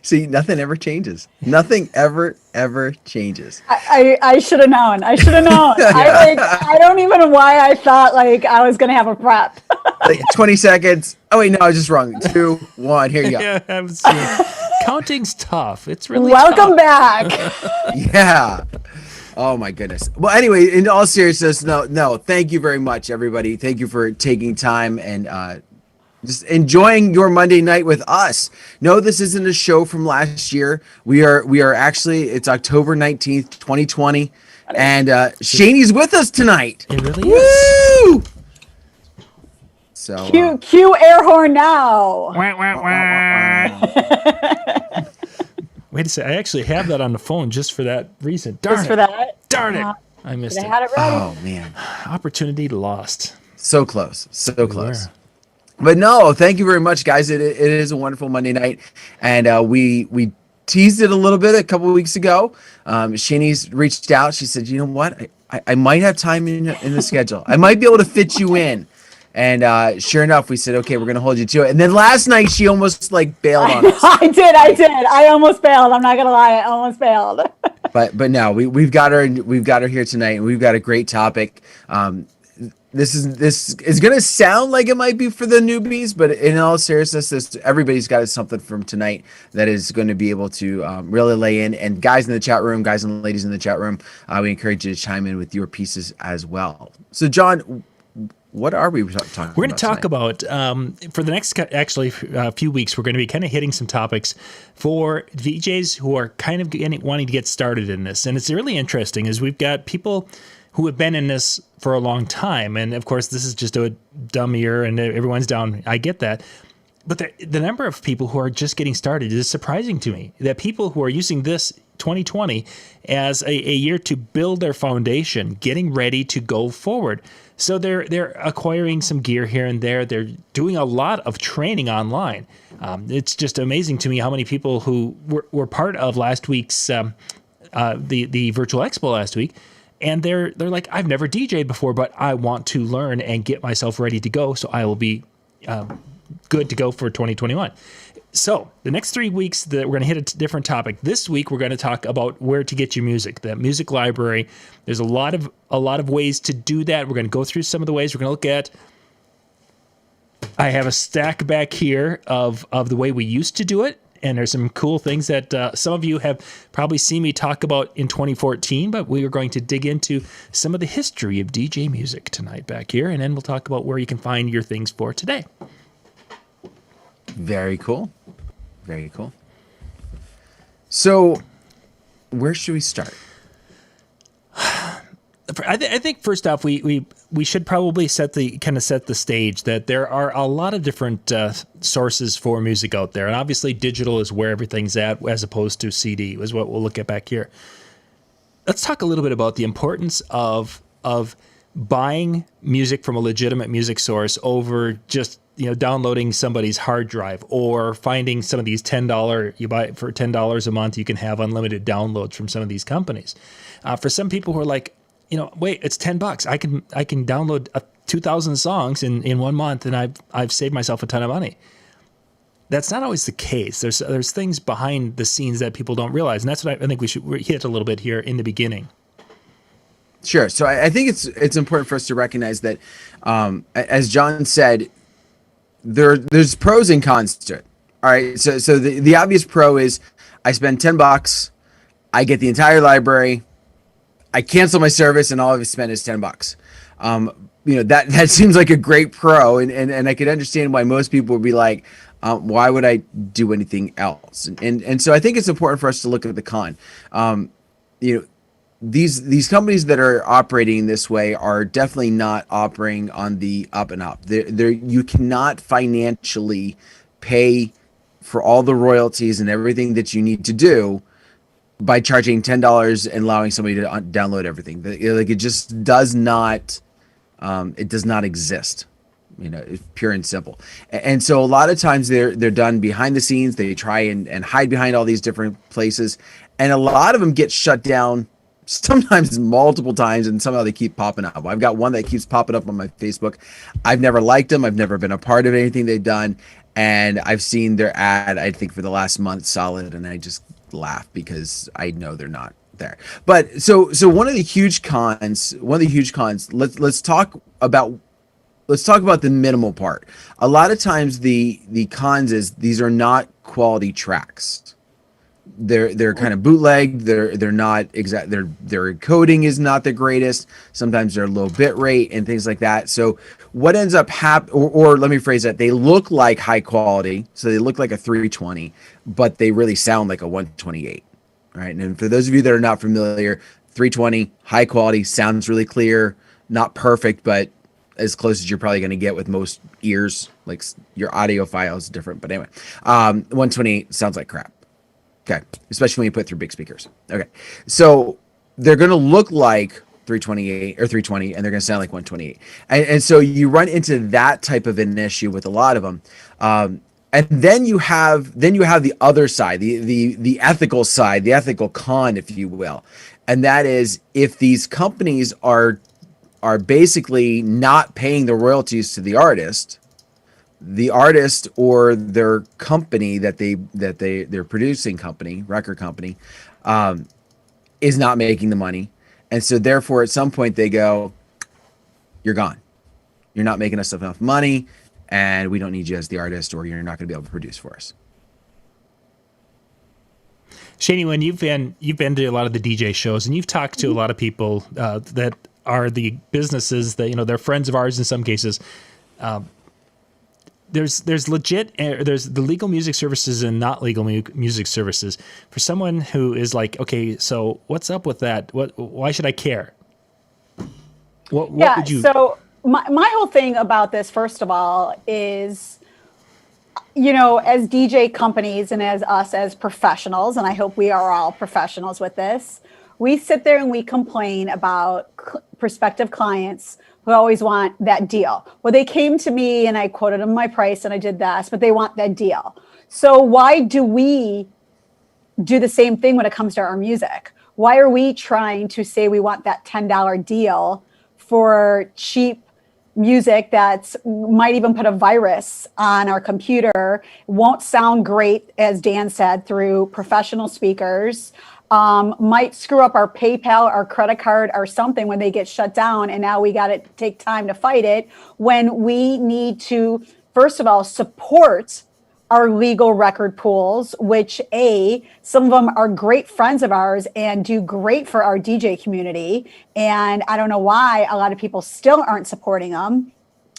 See, nothing ever changes. Nothing ever changes. I should have known. I should have known. I don't even know why I thought like I was gonna have a prep. Like 20 seconds. Oh wait, no, I was just wrong. 2, 1. Here you go. Yeah, counting's tough. It's really welcome tough. back. Yeah. Oh my goodness. Well, anyway, in all seriousness, no. Thank you very much, everybody. Thank you for taking time and just enjoying your Monday night with us. No, this isn't a show from last year. We are actually, it's October 19th, 2020. And Shani's with us tonight. It really is. Woo! So Cue air horn now. Wait a second. I actually have that on the phone just for that reason. Just for that? Darn it. I missed it. I had it ready. Oh man. Opportunity lost. So close. So close. But no, thank you very much, guys. It is a wonderful Monday night, and we teased it a little bit a couple of weeks ago. Shani's reached out. She said, "You know what? I might have time in the schedule. I might be able to fit you in." And sure enough, we said, "Okay, we're gonna hold you to it." And then last night, she almost like bailed on us. I did. I almost bailed. I'm not gonna lie. I almost bailed. But no, we've got her. We've got her here tonight, and we've got a great topic. This is going to sound like it might be for the newbies, but in all seriousness, everybody's got something from tonight that is going to be able to really lay in. And guys in the chat room, guys and ladies in the chat room, we encourage you to chime in with your pieces as well. So, John, what are we talking about? We're going to talk about, for the next few weeks, we're going to be kind of hitting some topics for DJs who are kind of wanting to get started in this. And it's really interesting is we've got people who have been in this for a long time. And of course, this is just a dumb year and everyone's down. I get that. But the number of people who are just getting started is surprising to me, that people who are using this 2020 as a year to build their foundation, getting ready to go forward. So they're acquiring some gear here and there. They're doing a lot of training online. It's just amazing to me how many people who were part of last week's the virtual expo last week. And they're like, I've never DJ'd before, but I want to learn and get myself ready to go, so I will be good to go for 2021. So the next 3 weeks, we're going to hit a different topic. This week, we're going to talk about where to get your music, the music library. There's a lot of ways to do that. We're going to go through some of the ways. We're going to look at. I have a stack back here of the way we used to do it. And there's some cool things that some of you have probably seen me talk about in 2014, but we are going to dig into some of the history of DJ music tonight back here, and then we'll talk about where you can find your things for today. Very cool. Very cool. So, where should we start? I think first off, we should probably set the stage that there are a lot of different sources for music out there, and obviously digital is where everything's at, as opposed to CD, is what we'll look at back here. Let's talk a little bit about the importance of buying music from a legitimate music source over just downloading somebody's hard drive, or finding some of these $10 you buy it for $10 a month. You can have unlimited downloads from some of these companies. For some people who are like, wait, it's $10. I can download 2,000 songs in 1 month, and I've saved myself a ton of money. That's not always the case. There's things behind the scenes that people don't realize, and that's what I think we should hit a little bit here in the beginning. Sure. So I think it's important for us to recognize that, as John said, there's pros and cons to it. All right. So the obvious pro is I spend $10, I get the entire library, I cancel my service, and all I've spent is $10. That seems like a great pro, and I could understand why most people would be like, why would I do anything else? And so I think it's important for us to look at the con. You know, these companies that are operating this way are definitely not operating on the up and up. You cannot financially pay for all the royalties and everything that you need to do by charging $10 and allowing somebody to download everything. Like, it just does not, it does not exist. It's pure and simple. And so a lot of times they're done behind the scenes. They try and hide behind all these different places, and a lot of them get shut down sometimes multiple times, and somehow they keep popping up. I've got one that keeps popping up on my Facebook. I've never liked them. I've never been a part of anything they've done, and I've seen their ad, I think, for the last month solid, and I just laugh because I know they're not there. But so one of the huge cons, let's talk about the minimal part. A lot of times the cons is these are not quality tracks. They're kind of bootleg. They're not exact. Their encoding is not the greatest. Sometimes they're low bit rate and things like that. So what ends up or let me phrase that, they look like high quality. So they look like a 320, but they really sound like a 128. Right. And for those of you that are not familiar, 320 high quality, sounds really clear, not perfect, but as close as you're probably going to get with most ears. Like, your audio file is different, but anyway, 128 sounds like crap. Okay. Especially when you put it through big speakers. Okay. So they're going to look like 328 or 320, and they're going to sound like 128. And so you run into that type of an issue with a lot of them. And then you have the other side, the ethical side, the ethical con, if you will. And that is, if these companies are basically not paying the royalties to the artist or their company their producing company, record company, is not making the money. And so therefore at some point they go, you're gone. You're not making us enough money, and we don't need you as the artist, or you're not going to be able to produce for us. Shani, when you've been to a lot of the DJ shows, and you've talked to a lot of people that are the businesses that, they're friends of ours in some cases. There's legit, there's the legal music services and not legal music services. For someone who is like, okay, so what's up with that? Why should I care? What would you? So my whole thing about this, first of all, is, as DJ companies and as us as professionals, and I hope we are all professionals with this, we sit there and we complain about prospective clients who always want that deal. Well, they came to me and I quoted them my price and I did this, but they want that deal. So why do we do the same thing when it comes to our music? Why are we trying to say we want that $10 deal for cheap music that might even put a virus on our computer, won't sound great, as Dan said, through professional speakers, might screw up our PayPal, our credit card, or something when they get shut down, and now we got to take time to fight it, when we need to, first of all, support our legal record pools, which some of them are great friends of ours and do great for our DJ community. And I don't know why a lot of people still aren't supporting them,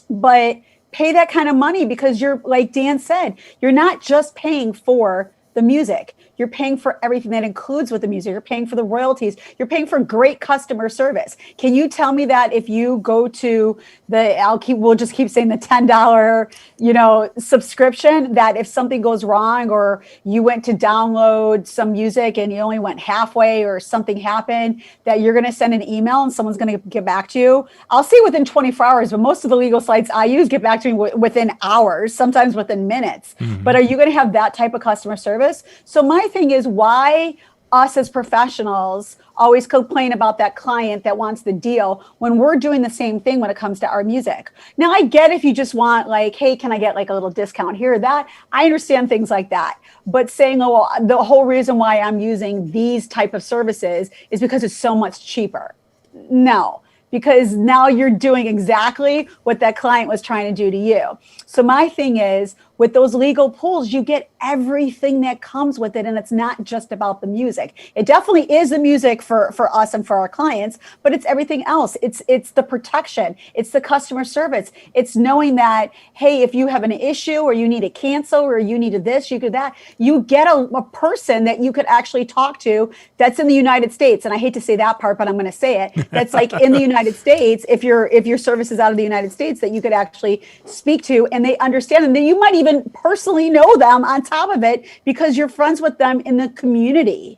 but pay that kind of money, because you're, like Dan said, you're not just paying for the music. You're paying for everything that includes with the music. You're paying for the royalties. You're paying for great customer service. Can you tell me that if you go to we'll just keep saying the $10, subscription, that if something goes wrong, or you went to download some music and you only went halfway, or something happened, that you're going to send an email and someone's going to get back to you? I'll say within 24 hours, but most of the legal sites I use get back to me within hours, sometimes within minutes. Mm-hmm. But are you going to have that type of customer service? So my thing is, why us as professionals always complain about that client that wants the deal when we're doing the same thing when it comes to our music? Now, I get if you just want, like, hey, can I get like a little discount here or that? I understand things like that. But saying, oh, well, the whole reason why I'm using these type of services is because it's so much cheaper. No, because now you're doing exactly what that client was trying to do to you. So my thing is, with those legal pools, you get everything that comes with it. And it's not just about the music. It definitely is the music for us and for our clients, but it's everything else. It's the protection. It's the customer service. It's knowing that, hey, if you have an issue or you need to cancel or you need this, you could that, you get a person that you could actually talk to that's in the United States. And I hate to say that part, but I'm going to say it. That's like in the United States, if your service is out of the United States, that you could actually speak to and they understand. And then you might even personally know them on top of it because you're friends with them in the community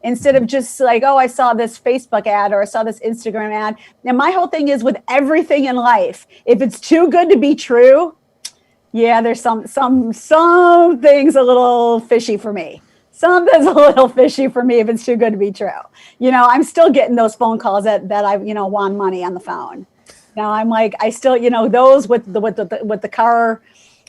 instead of just like, oh, I saw this Facebook ad or I saw this Instagram ad. And my whole thing is with everything in life, if it's too good to be true, yeah, there's some things a little fishy for me. Something's a little fishy for me if it's too good to be true. I'm still getting those phone calls that I, want money on the phone. Now I'm like, I still, those with the car,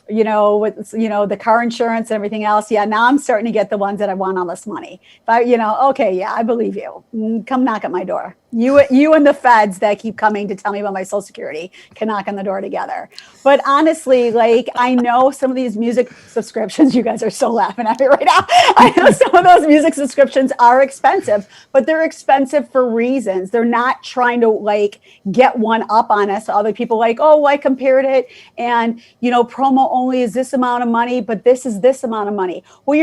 with the car insurance and everything else. Yeah, now I'm starting to get the ones that I want all this money. But okay, yeah, I believe you. Come knock at my door. You and the feds that keep coming to tell me about my Social Security can knock on the door together. But honestly, like I know some of these music subscriptions, you guys are so laughing at me right now. I know some of those music subscriptions are expensive, but they're expensive for reasons. They're not trying to like get one up on us. Other people like, oh, I compared it and promo only is this amount of money, but this is this amount of money. Well,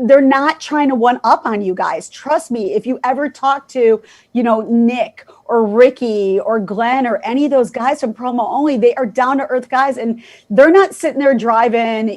they're not trying to one up on you guys. Trust me, if you ever talk to, Nick or Ricky or Glenn or any of those guys from Promo Only, they are down to earth guys and they're not sitting there driving,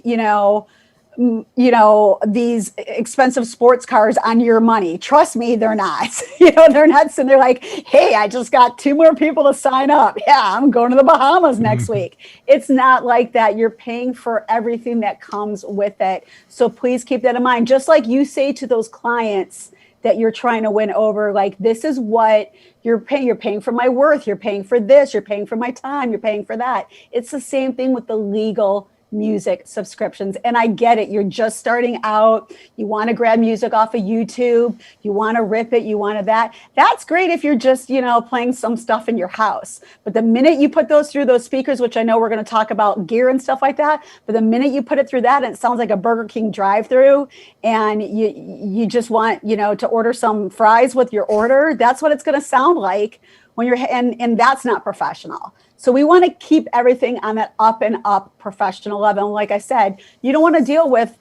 these expensive sports cars on your money. Trust me, they're not. They're not sitting there like, hey, I just got 2 more people to sign up. Yeah, I'm going to the Bahamas next week. It's not like that. You're paying for everything that comes with it. So please keep that in mind. Just like you say to those clients that you're trying to win over, like, this is what you're paying. You're paying for my worth. You're paying for this. You're paying for my time. You're paying for that. It's the same thing with the legal music subscriptions. And I get it. You're just starting out. You want to grab music off of YouTube. You want to rip it. You want to that. That's great if you're just, playing some stuff in your house. But the minute you put those through those speakers, which I know we're going to talk about gear and stuff like that, but the minute you put it through that, and it sounds like a Burger King drive-through and you just want, to order some fries with your order, that's what it's going to sound like when you're, and that's not professional. So we want to keep everything on that up and up professional level. Like I said, you don't want to deal with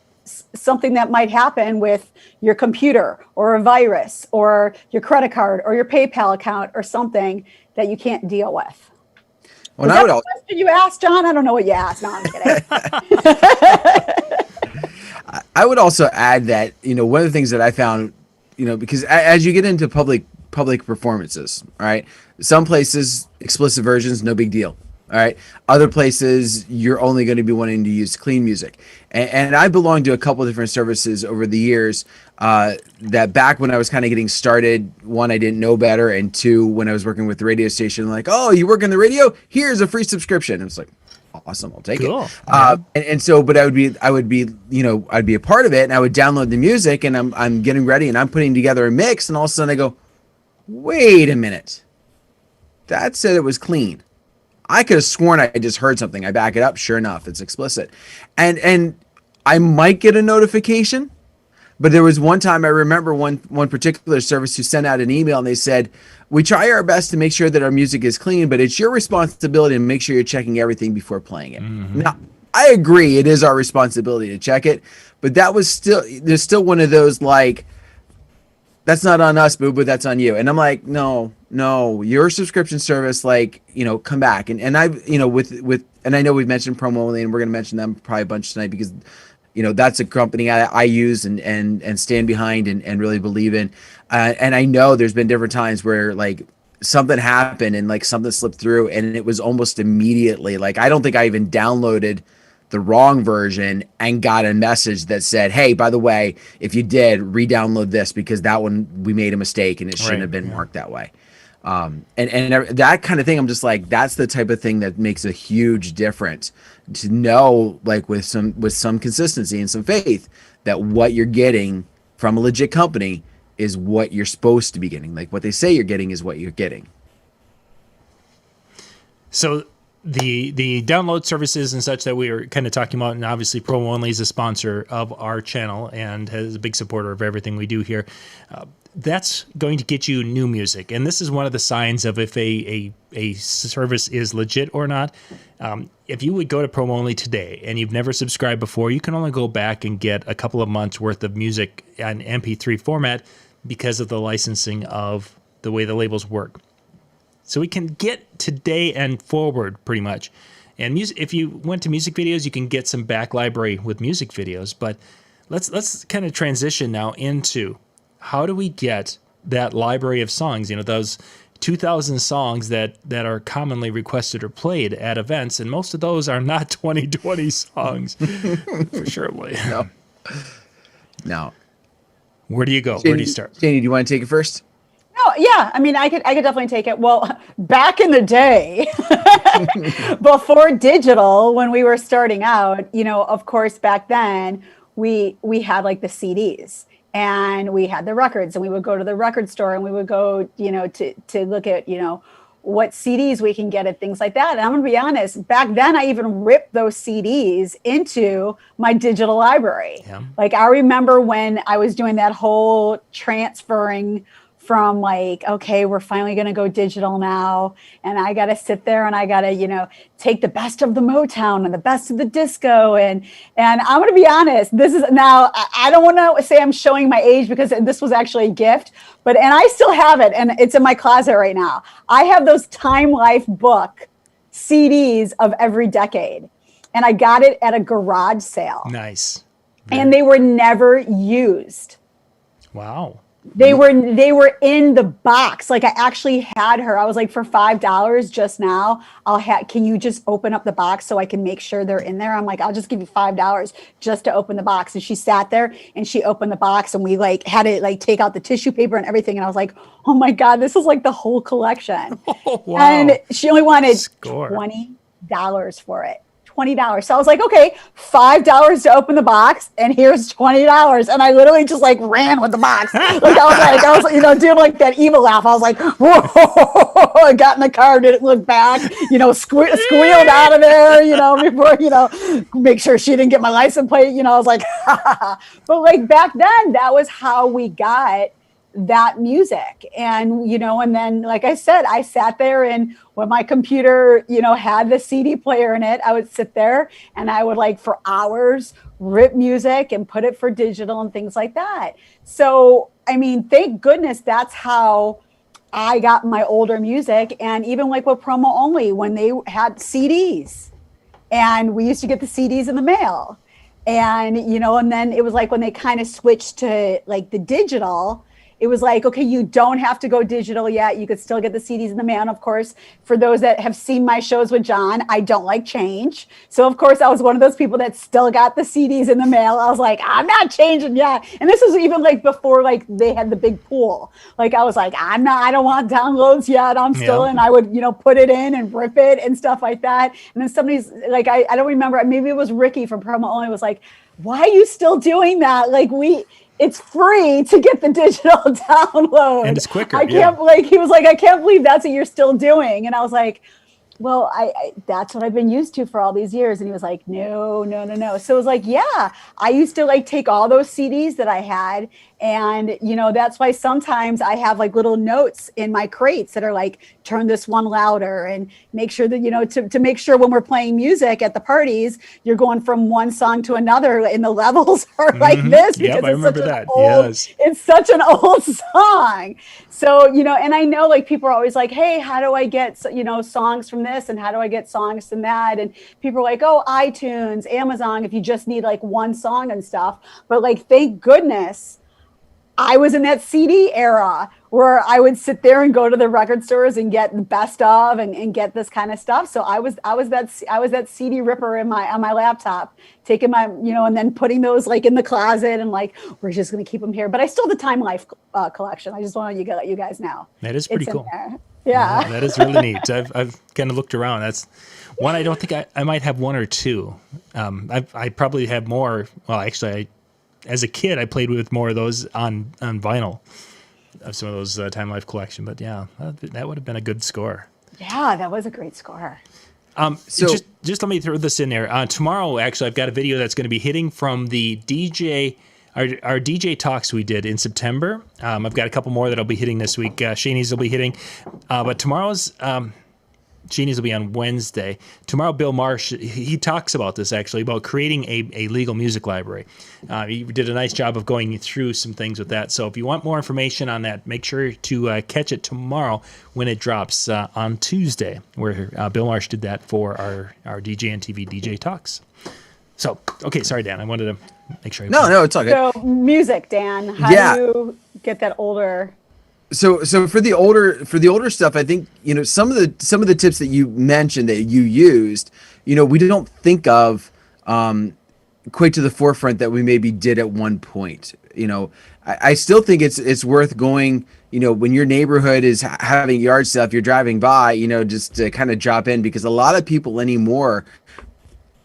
something that might happen with your computer or a virus or your credit card or your PayPal account or something that you can't deal with. Well, Was that the question you asked, John? I don't know what you asked. No, I'm kidding. I would also add that, one of the things that I found, because as you get into public performances, all right, some places, explicit versions, no big deal. All right. Other places, you're only going to be wanting to use clean music. And I belonged to a couple of different services over the years that back when I was kind of getting started, one, I didn't know better. And 2, when I was working with the radio station, like, oh, you work in the radio? Here's a free subscription. And it's like, awesome, I'll take cool. it. And so, but I would be I'd be a part of it and I would download the music and I'm getting ready and I'm putting together a mix. And all of a sudden I go, wait a minute. That said it was clean. I could have sworn I just heard something. I back it up. Sure enough, it's explicit. And I might get a notification, but there was one time I remember one particular service who sent out an email and they said, we try our best to make sure that our music is clean, but it's your responsibility to make sure you're checking everything before playing it. Mm-hmm. Now, I agree. It is our responsibility to check it, but there's still one of those like, that's not on us, boo, but that's on you. And I'm like, no, your subscription service, like, come back. And I, and I know we've mentioned Promo Only and we're going to mention them probably a bunch tonight because, that's a company I use and stand behind and really believe in. And I know there's been different times where like something happened and like something slipped through and it was almost immediately, like, I don't think I even downloaded the wrong version and got a message that said, hey, by the way, if you did, re-download this because that one we made a mistake and it shouldn't have been marked that way. And that kind of thing, I'm just like, that's the type of thing that makes a huge difference to know, like with some consistency and some faith that what you're getting from a legit company is what you're supposed to be getting. Like what they say you're getting is what you're getting. So the download services and such that we were kind of talking about, and obviously Promo Only is a sponsor of our channel and is a big supporter of everything we do here. That's going to get you new music, and this is one of the signs of if a service is legit or not. If you would go to Promo Only today and you've never subscribed before, you can only go back and get a couple of months worth of music in MP3 format because of the licensing of the way the labels work. So we can get today and forward pretty much. And if you went to music videos, you can get some back library with music videos. But let's kind of transition now into how do we get that library of songs? You know, those 2,000 songs that are commonly requested or played at events, and most of those are not 2020 songs, for surely. No. Where do you go? Shani, Where do you start? Shani, do you want to take it first? Oh, yeah. I mean, I could definitely take it. Well, back in the day, before digital, when we were starting out, you know, of course, back then we had like the CDs and we had the records, and we would go to the record store and we would go, you know, to look at, you know, what CDs we can get and things like that. And I'm going to be honest, back then I even ripped those CDs into my digital library. Yeah. Like I remember when I was doing that whole transferring from like, okay, we're finally going to go digital now. And I got to sit there and I got to, you know, take the best of the Motown and the best of the disco. And I'm going to be honest, this is now, I don't want to say I'm showing my age because this was actually a gift, and I still have it and it's in my closet right now. I have those Time Life book CDs of every decade. And I got it at a garage sale. Nice. And they were never used. Wow. They were in the box. Like I actually had her. I was like, for $5 just now, can you just open up the box so I can make sure they're in there? I'm like, I'll just give you $5 just to open the box. And she sat there and she opened the box and we like had to like take out the tissue paper and everything. And I was like, oh my God, this is like the whole collection. Oh, wow. And she only wanted Score. $20 for it. $20. So I was like, okay, $5 to open the box, and here's $20. And I literally just like ran with the box. Like I was, you know, doing like that evil laugh. I was like, whoa! I got in the car, didn't look back, you know, squealed out of there, you know, before, you know, make sure she didn't get my license plate. You know, I was like, but like back then, that was how we got that music. And, you know, and then, like I said, I sat there and when my computer, you know, had the CD player in it, I would sit there and I would like for hours rip music and put it for digital and things like that. So, I mean, thank goodness that's how I got my older music. And even like with Promo Only, when they had CDs and we used to get the CDs in the mail. And, you know, and then it was like when they kind of switched to like the digital, it was like, okay, you don't have to go digital yet. You could still get the CDs in the mail. And of course, for those that have seen my shows with John, I don't like change. So of course, I was one of those people that still got the CDs in the mail. I was like, I'm not changing yet. And this was even like before, like they had the big pool. Like I was like, I don't want downloads yet. I'm still, and I would, you know, put it in and rip it and stuff like that. And then somebody's like, I don't remember, maybe it was Ricky from Promo Only was like, why are you still doing that? Like it's free to get the digital download. And it's quicker. I can't he was like, I can't believe that's what you're still doing. And I was like, well, I that's what I've been used to for all these years. And he was like, no. So it was like, yeah, I used to like take all those CDs that I had. And, you know, that's why sometimes I have like little notes in my crates that are like, turn this one louder and make sure that, you know, to make sure when we're playing music at the parties, you're going from one song to another and the levels are like this. Yep, I remember that. It's such an old song. So, you know, and I know like people are always like, hey, how do I get, you know, songs from this? And how do I get songs from that? And people are like, oh, iTunes, Amazon, if you just need like one song and stuff. But like, thank goodness I was in that CD era where I would sit there and go to the record stores and get the best of and get this kind of stuff. So I was that CD ripper on my laptop, taking my, you know, and then putting those like in the closet and like, we're just going to keep them here. But I still have the Time Life collection. I just want to let you guys know. That is pretty cool. Yeah. That is really neat. I've kind of looked around. That's one. I don't think I might have one or two. I probably have more. Well, actually, as a kid, I played with more of those on vinyl. some of those Time Life collection. But yeah, that would have been a good score. Yeah, that was a great score. So Just let me throw this in there. Tomorrow, actually, I've got a video that's going to be hitting from the DJ, our DJ talks we did in September. I've got a couple more that I'll be hitting this week. Shani's will be hitting, but tomorrow's Shani's will be on Wednesday. Tomorrow, Bill Marsh, he talks about this actually, about creating a legal music library. He did a nice job of going through some things with that. So if you want more information on that, make sure to catch it tomorrow when it drops on Tuesday, where Bill Marsh did that for our DJNTV DJ Talks. So, okay, sorry, Dan. I wanted to make sure. No, it's all good. So music, Dan, how do you get that older? So for the older stuff, I think, some of the tips that you mentioned that you used, we don't think of quite to the forefront that we maybe did at one point. I still think it's worth going, when your neighborhood is having yard stuff, you're driving by, just to kind of drop in, because a lot of people anymore,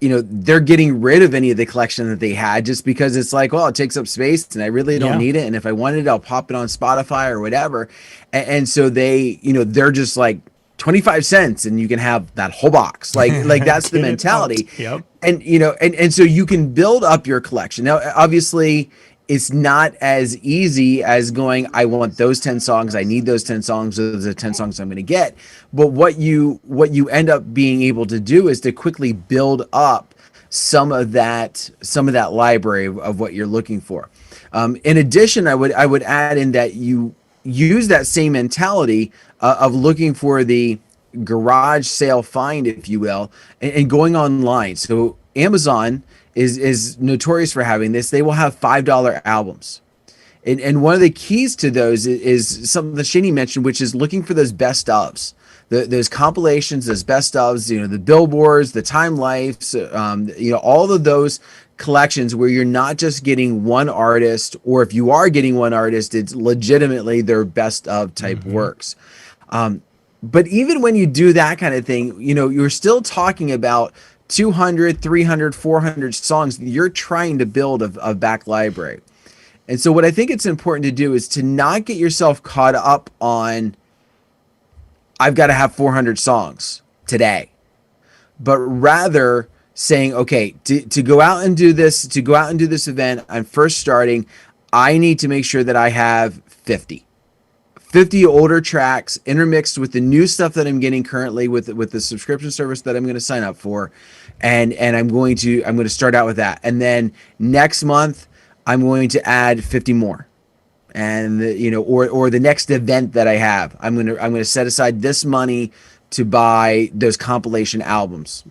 they're getting rid of any of the collection that they had just because it's like, well, it takes up space and I really don't need it. And if I wanted it, I'll pop it on Spotify or whatever. And so they, they're just like 25 cents and you can have that whole box. Like that's the mentality. Yep. And, and so you can build up your collection. Now, obviously, it's not as easy as going, I want those 10 songs. I need those 10 songs. Those are the 10 songs I'm going to get. But what you end up being able to do is to quickly build up some of that library of what you're looking for. In addition, I would add in that you use that same mentality of looking for the garage sale find, if you will, and going online. So Amazon is notorious for having this. They will have $5 albums. And one of the keys to those is something that Shani mentioned, which is looking for those best ofs, those compilations, those best ofs, the billboards, the Time Lives, all of those collections where you're not just getting one artist, or if you are getting one artist, it's legitimately their best of type works. But even when you do that kind of thing, you're still talking about 200, 300, 400 songs you're trying to build a back library. And so what I think it's important to do is to not get yourself caught up on, I've got to have 400 songs today, but rather saying, okay, to go out and do this event, I'm first starting, I need to make sure that I have 50 older tracks intermixed with the new stuff that I'm getting currently with the subscription service that I'm going to sign up for. And I'm going to start out with that. And then next month I'm going to add 50 more. And or the next event that I have, I'm going to set aside this money to buy those compilation albums,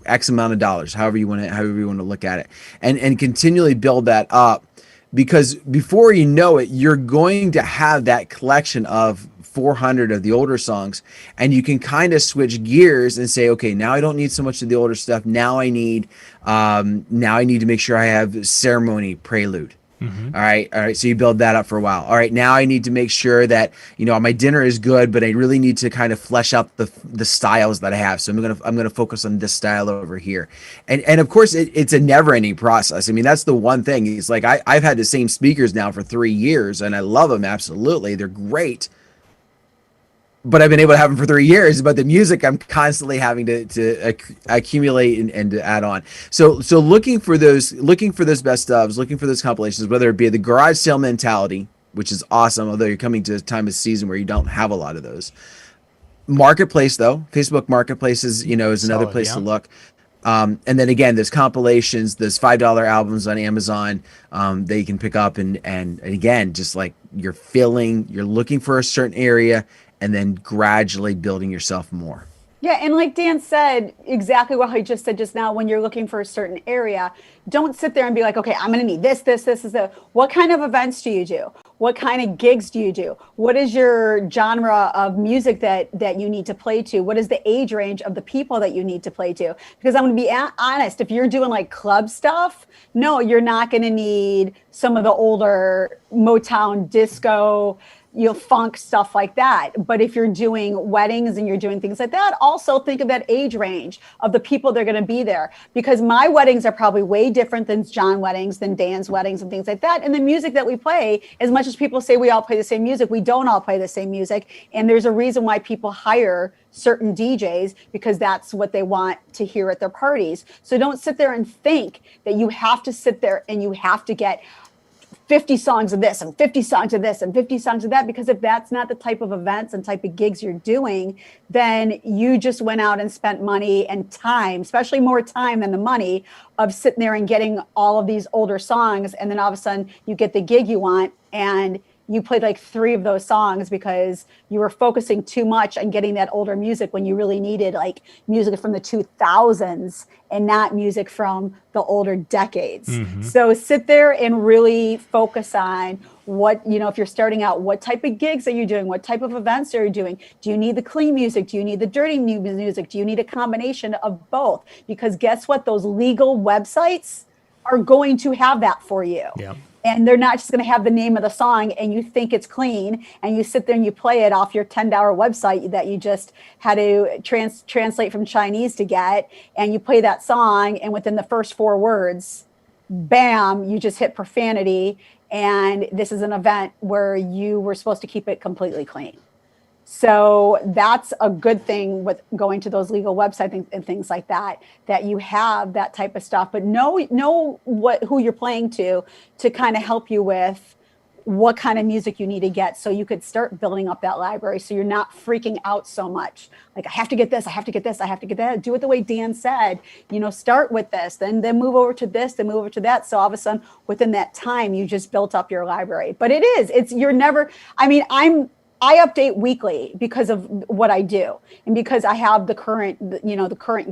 X amount of dollars, however you want to look at it, and continually build that up. Because before you know it, you're going to have that collection of 400 of the older songs, and you can kind of switch gears and say, okay, now I don't need so much of the older stuff. Now I need to make sure I have Ceremony, Prelude. All right. So you build that up for a while. All right. Now I need to make sure that, my dinner is good, but I really need to kind of flesh out the styles that I have. So I'm going to focus on this style over here. And of course it's a never ending process. I mean, that's the one thing. It's like, I've had the same speakers now for 3 years and I love them. Absolutely. They're great. But I've been able to have them for 3 years, but the music I'm constantly having to accumulate and to add on. So looking for those best ofs, looking for those compilations, whether it be the garage sale mentality, which is awesome, although you're coming to a time of season where you don't have a lot of those. Marketplace though, Facebook Marketplace is another place to look. And then again, there's compilations, there's $5 albums on Amazon that you can pick up and again, just like you're looking for a certain area, and then gradually building yourself more. Yeah, and like Dan said, exactly what he just said just now, when you're looking for a certain area, don't sit there and be like, okay, I'm going to need this. What kind of events do you do? What kind of gigs do you do? What is your genre of music that you need to play to? What is the age range of the people that you need to play to? Because I'm going to be honest, if you're doing like club stuff, no, you're not going to need some of the older Motown disco funk, stuff like that. But if you're doing weddings and you're doing things like that, also think of that age range of the people that are going to be there, because my weddings are probably way different than John's weddings, than Dan's weddings and things like that. And the music that we play, as much as people say we all play the same music, we don't all play the same music. And there's a reason why people hire certain DJs, because that's what they want to hear at their parties. So don't sit there and think that you have to sit there and you have to get 50 songs of this and 50 songs of this and 50 songs of that, because if that's not the type of events and type of gigs you're doing, then you just went out and spent money and time, especially more time than the money, of sitting there and getting all of these older songs. And then all of a sudden you get the gig you want and you played like 3 of those songs because you were focusing too much on getting that older music when you really needed like music from the 2000s and not music from the older decades. Mm-hmm. So sit there and really focus on what, if you're starting out, what type of gigs are you doing? What type of events are you doing? Do you need the clean music? Do you need the dirty music? Do you need a combination of both? Because guess what? Those legal websites are going to have that for you. Yeah. And they're not just going to have the name of the song and you think it's clean and you sit there and you play it off your $10 website that you just had to translate from Chinese to get, and you play that song and within the first 4 words, bam, you just hit profanity, and this is an event where you were supposed to keep it completely clean. So that's a good thing with going to those legal websites and things like that, that you have that type of stuff, but know who you're playing to kind of help you with what kind of music you need to get, so you could start building up that library, so you're not freaking out so much. Like, I have to get this, I have to get this, I have to get that. Do it the way Dan said, start with this, then move over to this, then move over to that. So all of a sudden within that time, you just built up your library. But you're never, I update weekly because of what I do, and because I have the current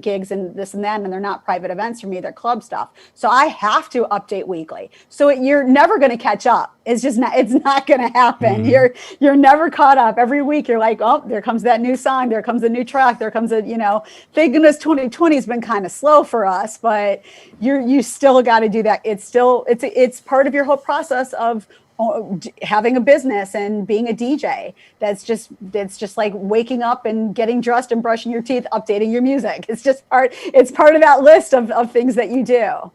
gigs and this and that, and they're not private events for me, they're club stuff. So I have to update weekly. So you're never going to catch up. It's not going to happen. Mm-hmm. You're never caught up. Every week you're like, oh, there comes that new song. There comes a new track. There comes thank goodness 2020 has been kind of slow for us, but you still got to do that. It's part of your whole process of having a business and being a DJ. That's just like waking up and getting dressed and brushing your teeth, updating your music. It's part of that list of things that you do.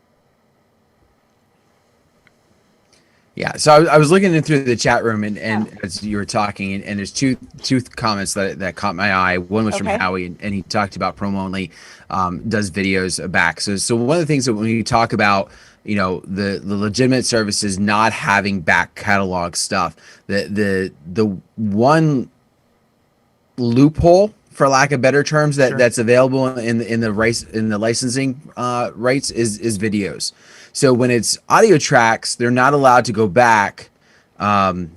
Yeah. So I was looking through the chat room and as you were talking, and there's two comments that caught my eye. One was from Howie, and he talked about Promo Only does videos back. So one of the things that when you talk about the legitimate services not having back catalog stuff, the one loophole, for lack of better terms, that's available in the licensing rights is videos. So when it's audio tracks, they're not allowed to go back, or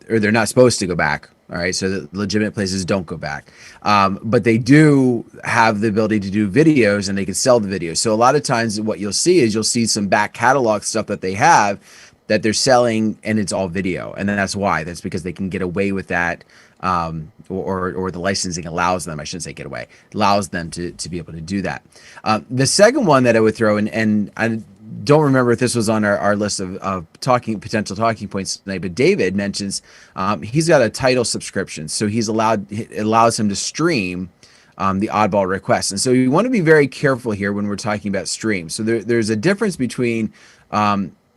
they're not supposed to go back. All right, so the legitimate places don't go back, but they do have the ability to do videos, and they can sell the videos. So a lot of times what you'll see some back catalog stuff that they have that they're selling, and it's all video. And then that's because they can get away with that, or the licensing allows them, I shouldn't say get away, allows them to be able to do that. The second one that I would throw in, and I don't remember if this was on our list of potential talking points tonight, but David mentions he's got a Tidal subscription, so it allows him to stream the oddball requests. And so you want to be very careful here when we're talking about stream. So there's a difference between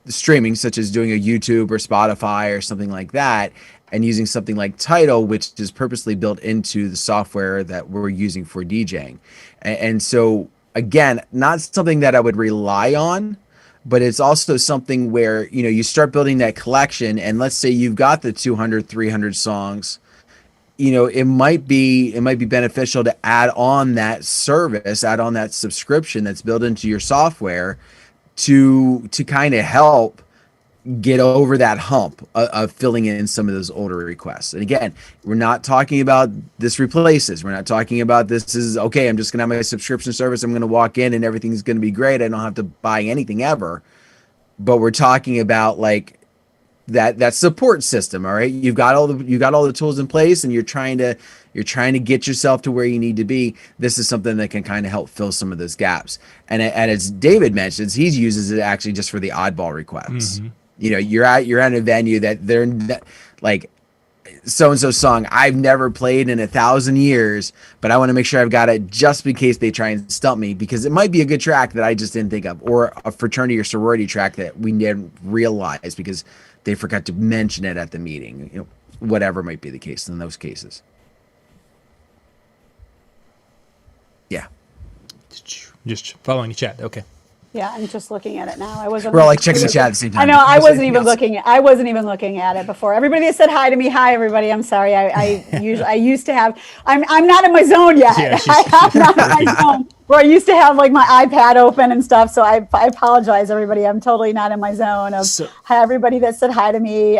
streaming, such as doing a YouTube or Spotify or something like that, and using something like Tidal, which is purposely built into the software that we're using for DJing. And so again, not something that I would rely on, but it's also something where, you start building that collection, and let's say you've got the 200, 300 songs, it might be beneficial to add on that service, add on that subscription that's built into your software to kind of help get over that hump of filling in some of those older requests. And again, we're not talking about this replaces. We're not talking about this is, okay, I'm just going to have my subscription service. I'm going to walk in and everything's going to be great. I don't have to buy anything ever. But we're talking about like that support system. All right. You've got all the tools in place, and you're trying to get yourself to where you need to be. This is something that can kind of help fill some of those gaps. And as David mentions, he uses it actually just for the oddball requests. Mm-hmm. You're at a venue that they're like, so-and-so song I've never played in 1,000 years, but I want to make sure I've got it just in case they try and stump me, because it might be a good track that I just didn't think of, or a fraternity or sorority track that we didn't realize because they forgot to mention it at the meeting. Whatever might be the case in those cases. Yeah. Just following the chat. Okay. Yeah, I'm just looking at it now. I wasn't. We're all like checking the chat at the same time. I know. I wasn't even looking. I wasn't even looking at it before. Everybody that said hi to me, hi everybody. I'm sorry. I used to have. I'm not in my zone yet. Yeah, I'm not in my zone where I used to have like my iPad open and stuff. So I apologize, everybody. I'm totally not in my zone of everybody that said hi to me.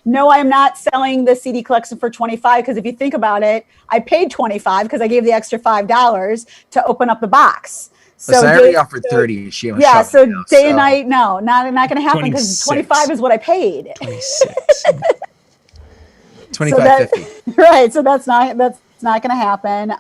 No, I'm not selling the CD collection for $25, because if you think about it, I paid $25 because I gave the extra $5 to open up the box. So I already offered 30. So day and night, no, not going to happen, because 25 is what I paid. 26. 25.50. Right. So that's not going to happen.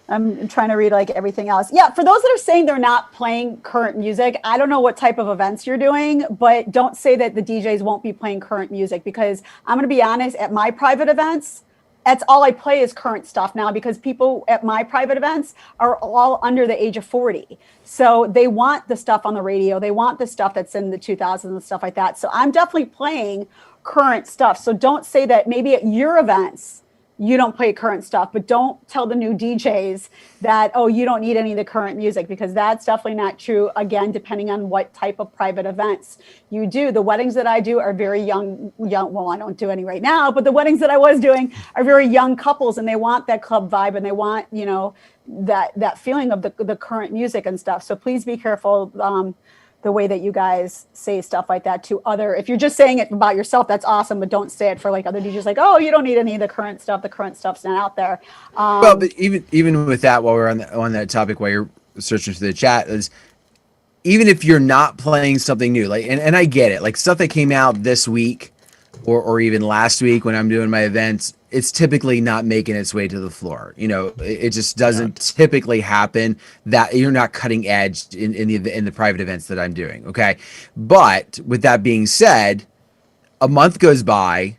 I'm trying to read like everything else. Yeah. For those that are saying they're not playing current music, I don't know what type of events you're doing, but don't say that the DJs won't be playing current music, because I'm going to be honest, at my private events, that's all I play is current stuff now, because people at my private events are all under the age of 40. So they want the stuff on the radio. They want the stuff that's in the 2000s and stuff like that. So I'm definitely playing current stuff. So don't say that maybe at your events you don't play current stuff, but don't tell the new DJs that, oh, you don't need any of the current music, because that's definitely not true. Again, depending on what type of private events you do. The weddings that I do are very young. Well, I don't do any right now, but the weddings that I was doing are very young couples, and they want that club vibe, and they want, that feeling of the current music and stuff. So please be careful. The way that you guys say stuff like that to other, if you're just saying it about yourself, that's awesome, but don't say it for like other DJs, like, oh, you don't need any of the current stuff. The current stuff's not out there. Well, but even with that, while we're on that topic, while you're searching through the chat, is even if you're not playing something new, like, and I get it, like stuff that came out this week or even last week when I'm doing my events, it's typically not making its way to the floor. It just doesn't typically happen. That you're not cutting edge in the private events that I'm doing. Okay. But with that being said, a month goes by,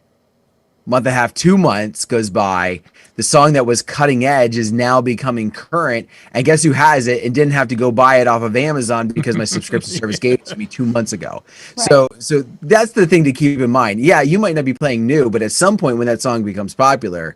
month and a half, 2 months goes by. The song that was cutting edge is now becoming current. And guess who has it and didn't have to go buy it off of Amazon because my subscription service gave it to me 2 months ago. Right. So that's the thing to keep in mind. Yeah, you might not be playing new, but at some point when that song becomes popular,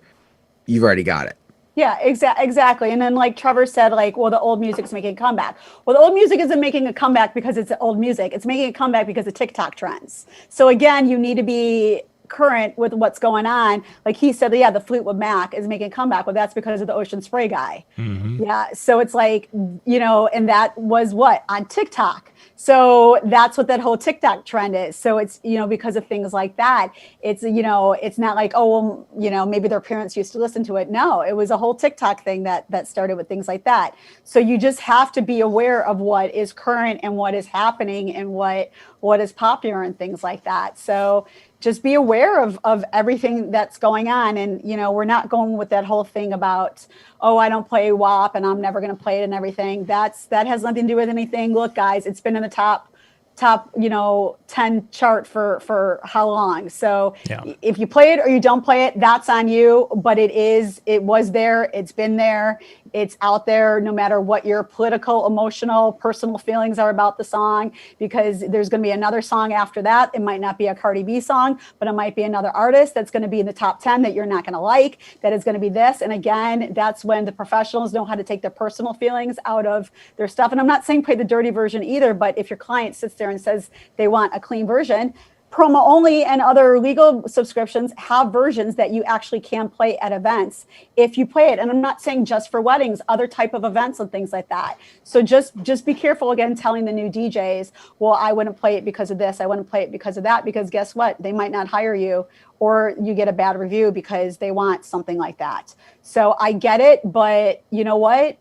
you've already got it. Yeah, exactly. And then like Trevor said, like, well, the old music's making a comeback. Well, the old music isn't making a comeback because it's old music. It's making a comeback because of TikTok trends. So again, you need to be current with what's going on. Like he said, yeah, the Fleetwood Mac is making a comeback. Well, that's because of the Ocean Spray guy. Mm-hmm. Yeah. So it's like, and that was what on TikTok. So that's what that whole TikTok trend is. So it's, because of things like that, it's, it's not like, oh, well, maybe their parents used to listen to it. No, it was a whole TikTok thing that started with things like that. So you just have to be aware of what is current and what is happening and what is popular and things like that. So just be aware of everything that's going on. And, we're not going with that whole thing about, oh, I don't play WAP and I'm never going to play it and everything. That has nothing to do with anything. Look, guys, it's been in the top 10 chart for how long. So if you play it or you don't play it, that's on you. But it was there. It's been there. It's out there no matter what your political, emotional, personal feelings are about the song, because there's going to be another song after that. It might not be a Cardi B song, but it might be another artist that's going to be in the top 10 that you're not going to like, that is going to be this. And again, that's when the professionals know how to take their personal feelings out of their stuff. And I'm not saying play the dirty version either, but if your client sits there and says they want a clean version, promo only and other legal subscriptions have versions that you actually can play at events if you play it. And I'm not saying just for weddings, other type of events and things like that. So just be careful, again, telling the new DJs, well, I wouldn't play it because of this, I wouldn't play it because of that, because guess what? They might not hire you, or you get a bad review because they want something like that. So I get it, but you know what?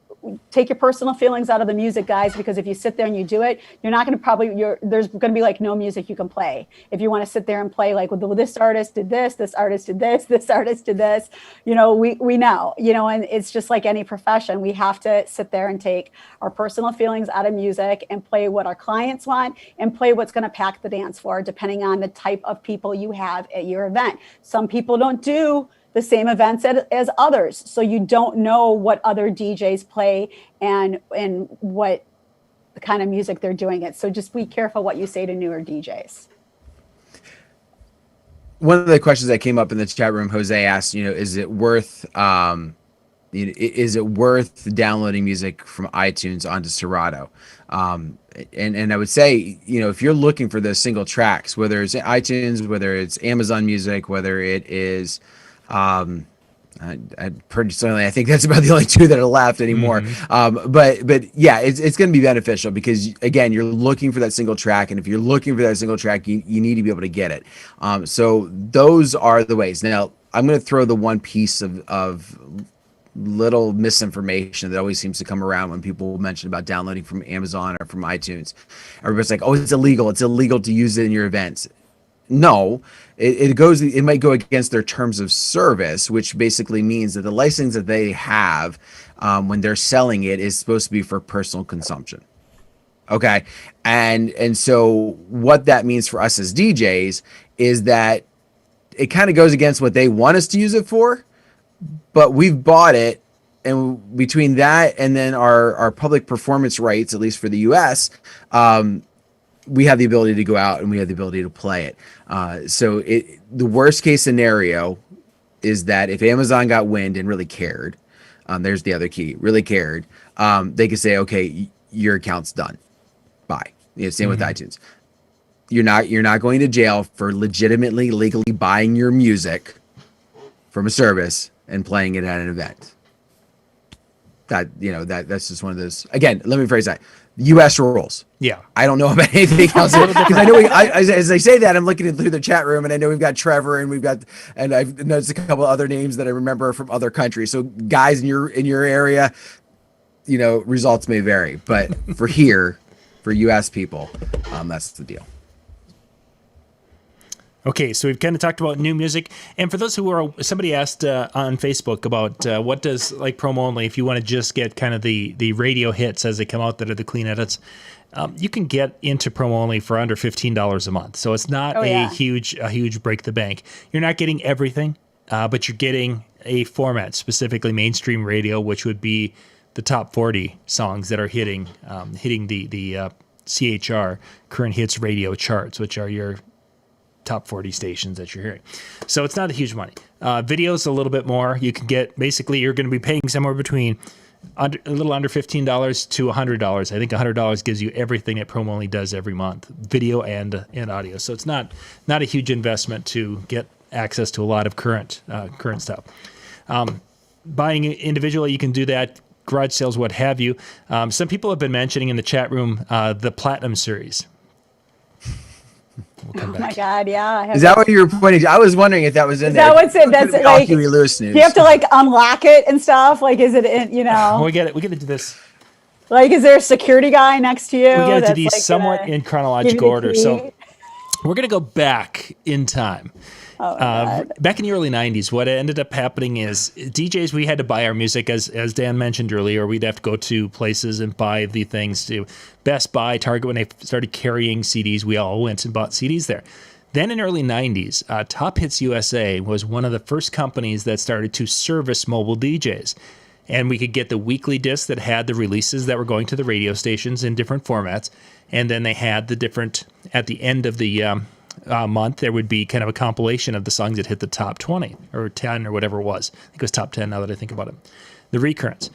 take your personal feelings out of the music, guys, because if you sit there and you do it, you're not going to there's going to be like no music you can play. If you want to sit there and play like, well, this artist did this artist did this artist did this, we know, and it's just like any profession. We have to sit there and take our personal feelings out of music and play what our clients want and play what's going to pack the dance floor, depending on the type of people you have at your event. Some people don't do the same events as others. So you don't know what other DJs play and what the kind of music they're doing it. So just be careful what you say to newer DJs. One of the questions that came up in the chat room, Jose asked, is it worth downloading music from iTunes onto Serato? And I would say, if you're looking for those single tracks, whether it's iTunes, whether it's Amazon Music, whether it is, personally, I think that's about the only two that are left anymore. But yeah, it's going to be beneficial because, again, you're looking for that single track. And if you're looking for that single track, you need to be able to get it. So those are the ways. Now, I'm going to throw the one piece of little misinformation that always seems to come around when people mention about downloading from Amazon or from iTunes. Everybody's like, oh, it's illegal to use it in your events. No, it might go against their terms of service, which basically means that the license that they have when they're selling it is supposed to be for personal consumption. Okay. And so what that means for us as DJs is that it kind of goes against what they want us to use it for, but we've bought it. And between that and then our public performance rights, at least for the US, we have the ability to go out and we have the ability to play it. So the worst case scenario is that if Amazon got wind and really cared, there's the other key, really cared, they could say, okay, your account's done. Bye. Same with iTunes. You're not going to jail for legitimately, legally buying your music from a service and playing it at an event. That's just one of those. Again, let me phrase that. U.S. rules. Yeah, I don't know about anything else because I know as I say that, I'm looking through the chat room and I know we've got Trevor and I've noticed a couple other names that I remember from other countries. So guys in your area, results may vary, but for U.S. people, that's the deal. Okay, so we've kind of talked about new music, and for those somebody asked on Facebook about what does like promo only, if you want to just get kind of the radio hits as they come out that are the clean edits, you can get into promo only for under $15 a month. So it's not a huge break the bank. You're not getting everything, but you're getting a format, specifically mainstream radio, which would be the top 40 songs that are hitting the CHR current hits radio charts, which are your top 40 stations that you're hearing. So it's not a huge money. Videos a little bit more. You can get, basically you're going to be paying somewhere between a little under $15 to $100. I think $100 gives you everything that Promo Only does every month, video and audio. So it's not a huge investment to get access to a lot of current stuff. Buying individually, you can do that. Garage sales, what have you. Some people have been mentioning in the chat room the Platinum Series. We'll my God, yeah. Is that what you were pointing to? I was wondering if that was in there. Is that what's it? That's like, Huey Lewis news. You have to like unlock it and stuff. Like, is it in, we get to do this. Like, is there a security guy next to you? We get to do these somewhat in chronological order. So we're going to go back in time. Back in the early 90s, what ended up happening is DJs, we had to buy our music, as Dan mentioned earlier. We'd have to go to places and buy the things to Best Buy, Target. When they started carrying CDs, we all went and bought CDs there. Then in early 90s, Top Hits USA was one of the first companies that started to service mobile DJs. And we could get the weekly disc that had the releases that were going to the radio stations in different formats. And then they had the different, at the end of the month, there would be kind of a compilation of the songs that hit the top 20 or 10 or whatever it was. I think it was top 10 now that I think about it. The recurrence.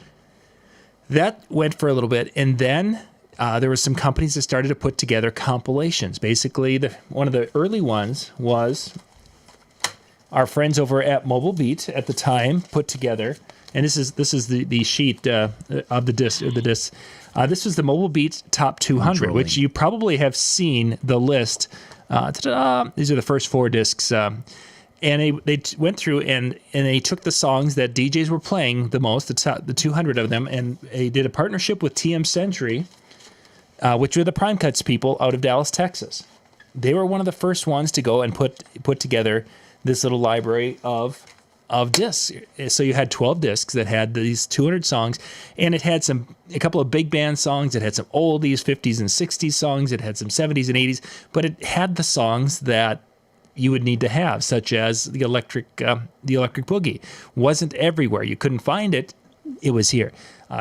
That went for a little bit, and then there were some companies that started to put together compilations. Basically, one of the early ones was our friends over at Mobile Beat at the time put together, and this is the sheet of the disc. This was the Mobile Beat Top 200, which you probably have seen the list. These are the first 4 discs. and they went through and they took the songs that DJs were playing the most, the 200 of them, and they did a partnership with TM Century, which were the Prime Cuts people out of Dallas, Texas. They were one of the first ones to go and put together this little library of discs. So you had 12 discs that had these 200 songs, and it had a couple of big band songs. It had some oldies, 50s and 60s songs. It had some 70s and 80s, but it had the songs that you would need to have, such as the Electric Boogie. Wasn't everywhere. You couldn't find it. It was here.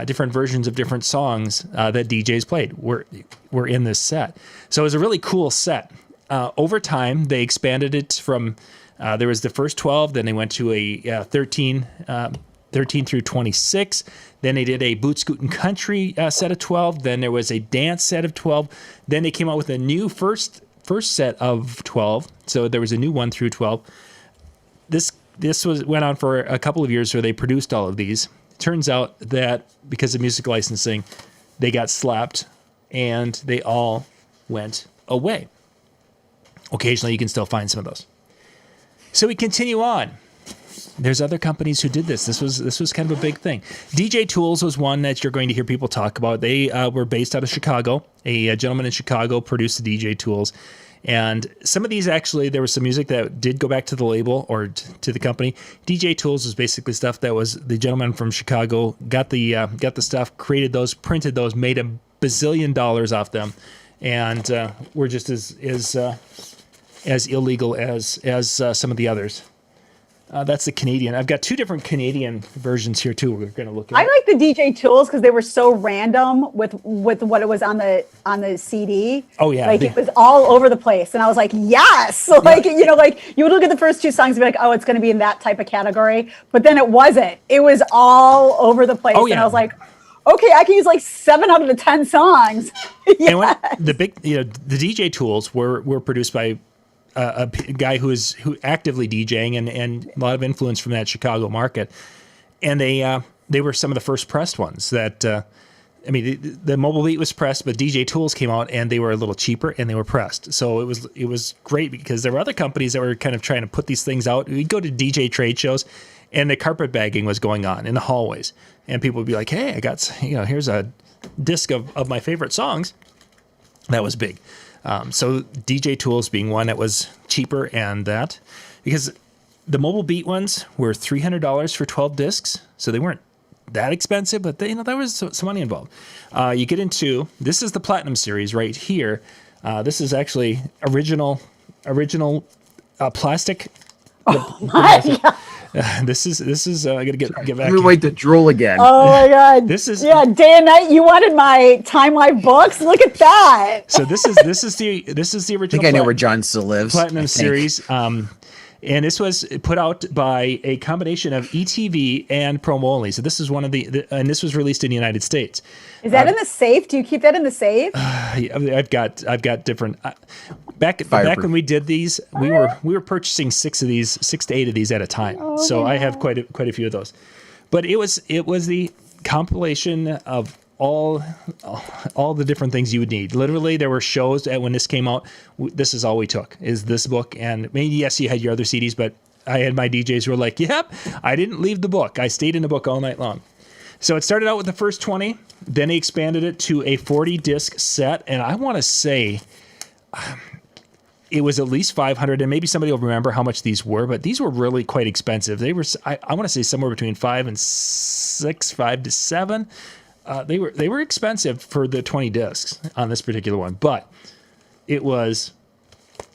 Different versions of different songs that DJs played were in this set. So it was a really cool set. Over time, they expanded it from, there was the first 12, then they went to a 13 through 26. Then they did a Boot Scootin' Country set of 12. Then there was a dance set of 12. Then they came out with a new first set of 12. So there was a new 1 through 12. This went on for a couple of years where they produced all of these. Turns out that because of music licensing, they got slapped and they all went away. Occasionally, you can still find some of those. So we continue on. There's other companies who did this. This was kind of a big thing. DJ Tools was one that you're going to hear people talk about. They were based out of Chicago. A gentleman in Chicago produced the DJ Tools. And some of these, actually, there was some music that did go back to the label or to the company. DJ Tools was basically stuff that was the gentleman from Chicago got the stuff, created those, printed those, made $1 bazillion off them, and were just as illegal as some of the others. That's the Canadian. I've got two different Canadian versions here too. We're going to look at. I like the DJ Tools because they were so random with what it was on the CD. Oh yeah, like it was all over the place, and I was like, yes, like you know, like you would look at the first two songs and be like, oh, it's going to be in that type of category, but then it wasn't. It was all over the place, and I was like, okay, I can use like 7 out of the 10 songs. Yes. And when the DJ Tools were produced by a guy who actively DJing and a lot of influence from that Chicago market, and they were some of the first pressed ones. That the Mobile Beat was pressed, but DJ Tools came out and they were a little cheaper and they were pressed. So it was great because there were other companies that were kind of trying to put these things out. We'd go to DJ trade shows, and the carpet bagging was going on in the hallways, and people would be like, "Hey, I got here's a disc of my favorite songs." That was big. So DJ Tools being one that was cheaper, and that because the Mobile Beat ones were $300 for 12 discs, so they weren't that expensive, but there was some money involved. You get into, this is the Platinum series right here. This is actually original plastic. Oh my God. This is I gotta get back. Let me wait to drool again. Oh my God! This is day and night. You wanted my Time Life books. Look at that. So this is the original. I think I know where John still lives. Platinum series. And this was put out by a combination of ETV and promo only. So this is one of and this was released in the United States. Is that in the safe? Do you keep that in the safe? I've got different. Back when we did these, we were purchasing 6 to 8 of these at a time. So I have quite a few of those. But it was the compilation of all the different things you would need. Literally, there were shows when this came out. This is all we took, is this book. And maybe, yes, you had your other CDs, but I had my DJs who were like, yep, I didn't leave the book. I stayed in the book all night long. So it started out with the first 20. Then they expanded it to a 40-disc set. And I want to say it was at least 500. And maybe somebody will remember how much these were, but these were really quite expensive. They were, I want to say, somewhere between 5 and 6, 5 to 7. They were expensive for the 20 discs on this particular one, but it was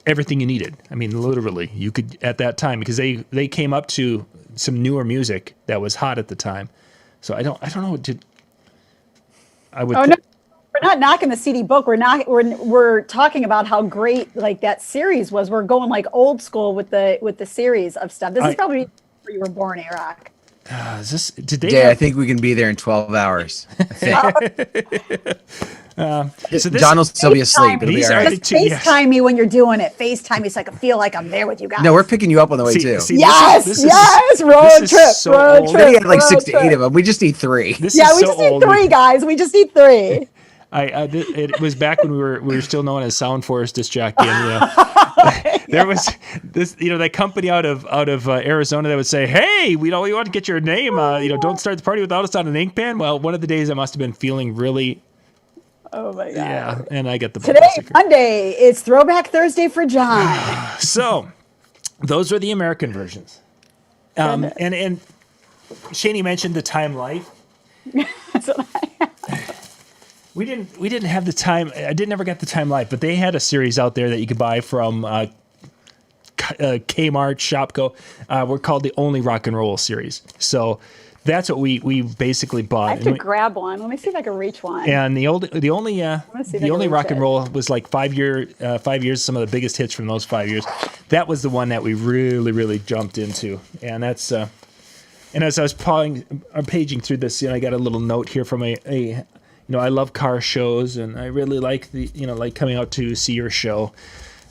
everything you needed. I mean, literally, you could at that time, because they came up to some newer music that was hot at the time. So I don't know what to. I would. No, we're not knocking the CD book. We're talking about how great like that series was. We're going like old school with the series of stuff. This is probably where you were born, A-Rock. I think we can be there in 12 hours. So John will still be asleep. It'll be all right. Just FaceTime me when you're doing it. FaceTime me so I can feel like I'm there with you guys. No, we're picking you up on the way too. Yes, road trip. We had like 6 to 8 of them. We just need 3. We just need 3, guys. We just need 3. It was back when we were still known as Sound Force Disc Jockey. And, There was this, that company out of Arizona that would say, "Hey, we want to get your name. Don't start the party without us on an ink pen." Well, one of the days I must have been feeling really. Oh my God. Yeah, and I get the Today, Monday, it's Throwback Thursday for John. So, those are the American versions. And Shani mentioned the Time Life. That's what We didn't have the time. I never got the Time Life, but they had a series out there that you could buy from Kmart, Shopko. We're called the Only Rock and Roll series. So that's what we basically bought. I have to grab one. Let me see if I can reach one. And the only rock and roll was like 5 years. Some of the biggest hits from those 5 years. That was the one that we really, really jumped into. And that's and as I was paging through this, I got a little note here from I love car shows, and I really like like coming out to see your show.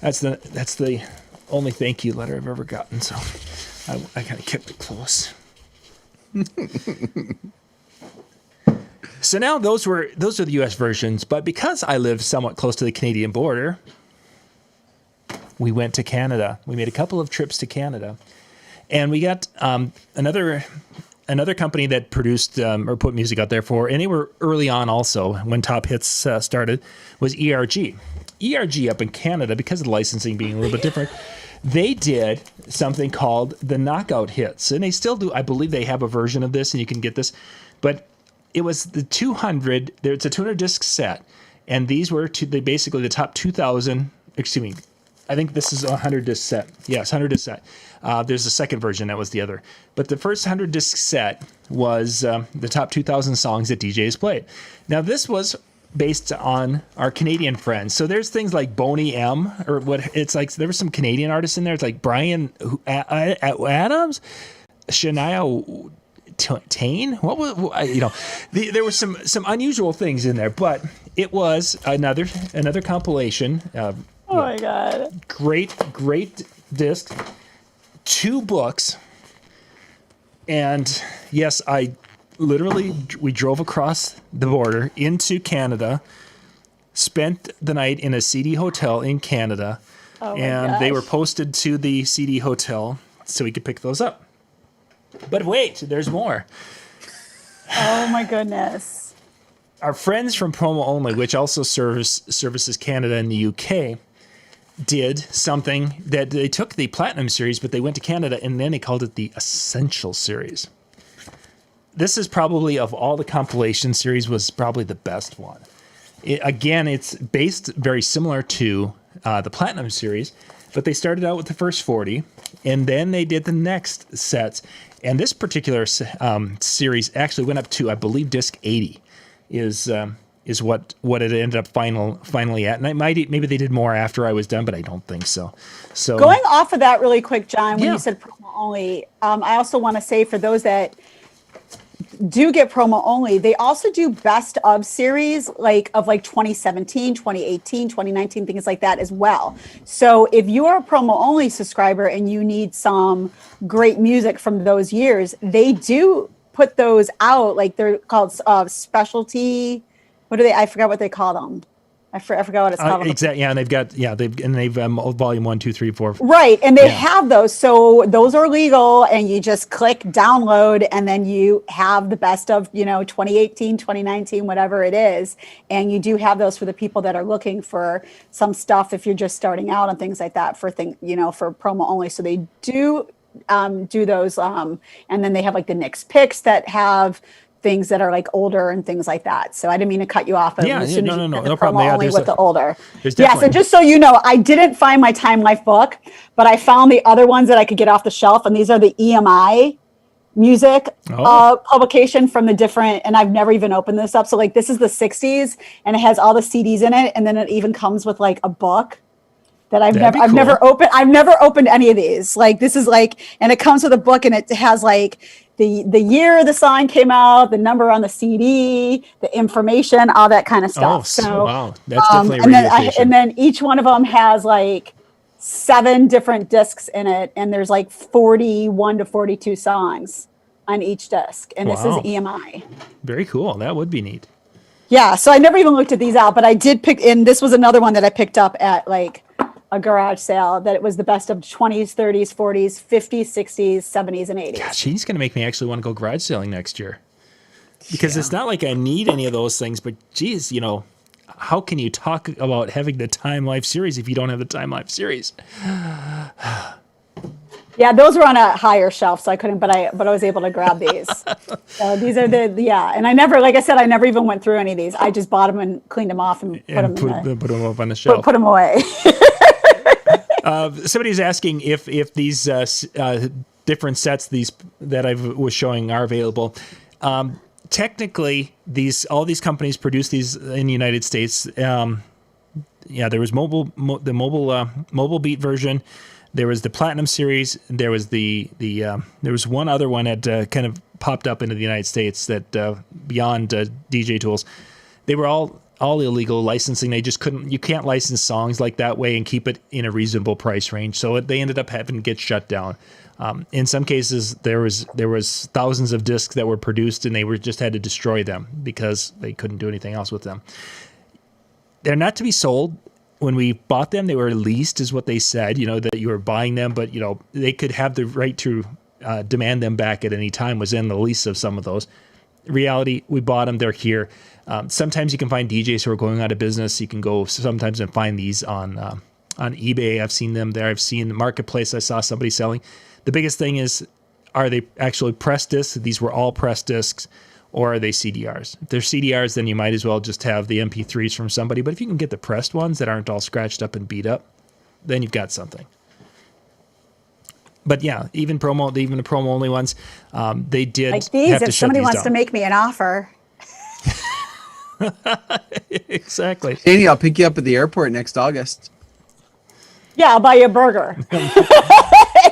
That's the only thank you letter I've ever gotten. So I kind of kept it close. So now those are the U.S. versions, but because I live somewhat close to the Canadian border, we went to Canada. We made a couple of trips to Canada, and we got another company that produced or put music out there for, and they were early on also when Top Hits started, was ERG. ERG up in Canada, because of the licensing being a little bit different, they did something called the Knockout Hits, and they still do. I believe they have a version of this, and you can get this, but it was the 200. It's a 200 disc set, and these were basically the top 2,000. Excuse me, I think this is a 100 disc set. Yes, 100 disc set. There's a second version that was the other, but the first 100 disc set was the top 2,000 songs that DJs played. Now this was based on our Canadian friends. So there's things like Boney M, or what it's like. There were some Canadian artists in there. It's like Brian Adams, Shania Twain. What was there were some unusual things in there, but it was another compilation. Oh my God! Great disc. 2 books, and yes, we drove across the border into Canada, spent the night in a CD hotel in Canada, and they were posted to the CD hotel so we could pick those up. But wait, there's more. Oh my goodness. Our friends from Promo Only, which also services Canada and the UK, did something that they took the Platinum series, but they went to Canada and then they called it the Essential series. This is probably, of all the compilation series, was probably the best one. It's based very similar to the Platinum series, but they started out with the first 40, and then they did the next sets. And this particular series actually went up to, I believe, disc 80 is what it ended up finally at. And maybe they did more after I was done, but I don't think so. So going off of that really quick, John, when you said promo only, I also want to say for those that do get promo only, they also do best of series of 2017, 2018, 2019, things like that as well. So if you're a promo only subscriber and you need some great music from those years, they do put those out. Like they're called specialty. What do they? I forgot what they call them. I forgot what it's called. Exactly. Yeah, and they've volume 1, 2, 3, 4. Right, and they have those. So those are legal, and you just click download, and then you have the best of 2018, 2019, whatever it is, and you do have those for the people that are looking for some stuff if you're just starting out and things like that for promo only. So they do those, and then they have like the Knicks picks that have things that are like older and things like that. So I didn't mean to cut you off. No problem. Only with the older. Yes, and just so you know, I didn't find my Time Life book, but I found the other ones that I could get off the shelf, and these are the EMI music publication from the different, and I've never even opened this up. So like this is the 60s, and it has all the CDs in it, and then it even comes with like a book that I've never opened any of these. Like this is like, and it comes with a book, and it has like the year the song came out, the number on the CD, the information, all that kind of stuff. Wow, that's definitely and then each one of them has like 7 different discs in it, and there's like 41 to 42 songs on each disc, and this is EMI. Very cool. That would be neat. Yeah, so I never even looked at these out, but I did pick, and this was another one that I picked up at like a garage sale that it was the best of 20s, 30s, 40s, 50s, 60s, 70s, and 80s. Gosh, she's going to make me actually want to go garage selling next year. Because it's not like I need any of those things, but geez, how can you talk about having the Time Life series if you don't have the Time Life series? Yeah, those were on a higher shelf, so I couldn't, but I was able to grab these. So these are and I never, like I said, I never even went through any of these. I just bought them and cleaned them off and put them up on the shelf. Put them away. Somebody's asking if these different sets that I was showing are available. Technically, all these companies produce these in the United States. There was the mobile beat version. There was the Platinum series. There was there was one other one that kind of popped up into the United States that beyond DJ Tools. They were all illegal licensing. They just couldn't. You can't license songs like that way and keep it in a reasonable price range. So they ended up having to get shut down. In some cases, there was thousands of discs that were produced, and they just had to destroy them because they couldn't do anything else with them. They're not to be sold. When we bought them, they were leased, is what they said. That you were buying them, but they could have the right to demand them back at any time. Was in the lease of some of those. Reality, we bought them. They're here. Sometimes you can find DJs who are going out of business. You can go sometimes and find these on eBay. I've seen them there. I've seen the Marketplace. I saw somebody selling. The biggest thing is, are they actually pressed discs? These were all pressed discs, or are they CDRs? If they're CDRs, then you might as well just have the MP3s from somebody. But if you can get the pressed ones that aren't all scratched up and beat up, then you've got something. But yeah, even the promo only ones, they did like these. Have to if shut somebody these wants down. to make me an offer, Exactly. Danny, I'll pick you up at the airport next August. yeah, I'll buy you a burger and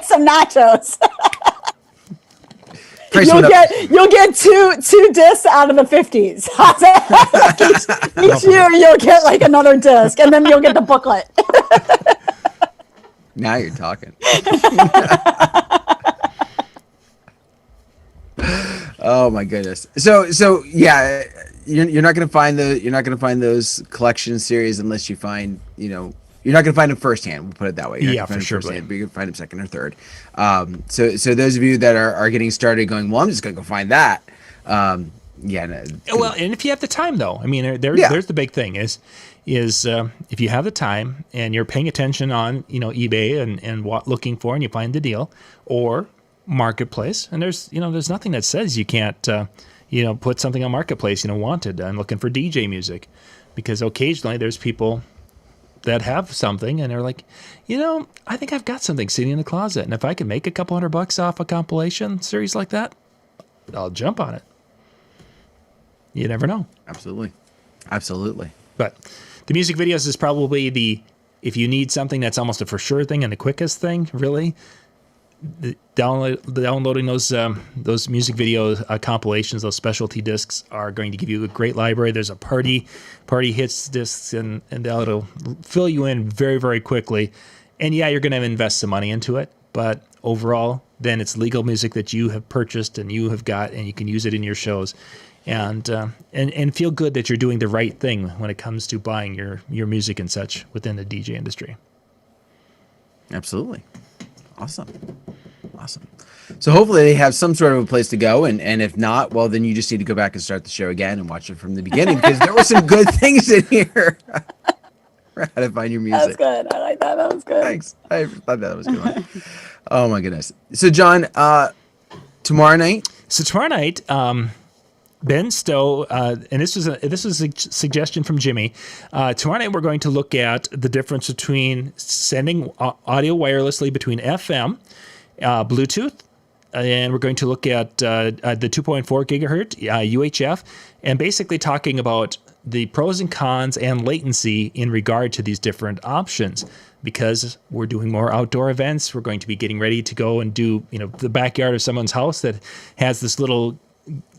some nachos. You'll get two discs out of the 50s. Each year you'll get like another disc, and then you'll get the booklet. Now you're talking. Oh my goodness. So yeah, you're not gonna find those collection series unless you find you're not going to find them firsthand. We'll put it that way. You're not gonna find them firsthand, but you can find them second or third. So those of you that are getting started going, well, I'm just going to go find that. No, well, and if you have the time, though, I mean, there's the big thing is if you have the time and you're paying attention on eBay and what looking for, and you find the deal, or Marketplace, and there's nothing that says you can't put something on Marketplace, wanted and looking for DJ music, because occasionally there's people that have something and they're like, I think I've got something sitting in the closet, and if I can make a couple $100 off a compilation series like that, I'll jump on it. You never know. Absolutely. But the music videos is probably if you need something that's almost a for sure thing and the quickest thing, really, downloading those music video compilations, those specialty discs, are going to give you a great library. There's a party hits discs, and that'll fill you in very, very quickly. And yeah, you're going to invest some money into it, but overall, then it's legal music that you have purchased and you have got, and you can use it in your shows, and feel good that you're doing the right thing when it comes to buying your music and such within the DJ industry. Absolutely. Awesome. So hopefully they have some sort of a place to go, and if not, well, then you just need to go back and start the show again and watch it from the beginning, because there were some good things in here. How to find your music. That's good. I like that. That was good. Thanks. I thought that was a good one. Oh my goodness. So John, tomorrow night. Ben Stowe, and this was a suggestion from Jimmy. Tomorrow night we're going to look at the difference between sending audio wirelessly between FM, Bluetooth, and we're going to look at the 2.4 gigahertz UHF, and basically talking about the pros and cons and latency in regard to these different options. Because we're doing more outdoor events, we're going to be getting ready to go and do the backyard of someone's house that has this little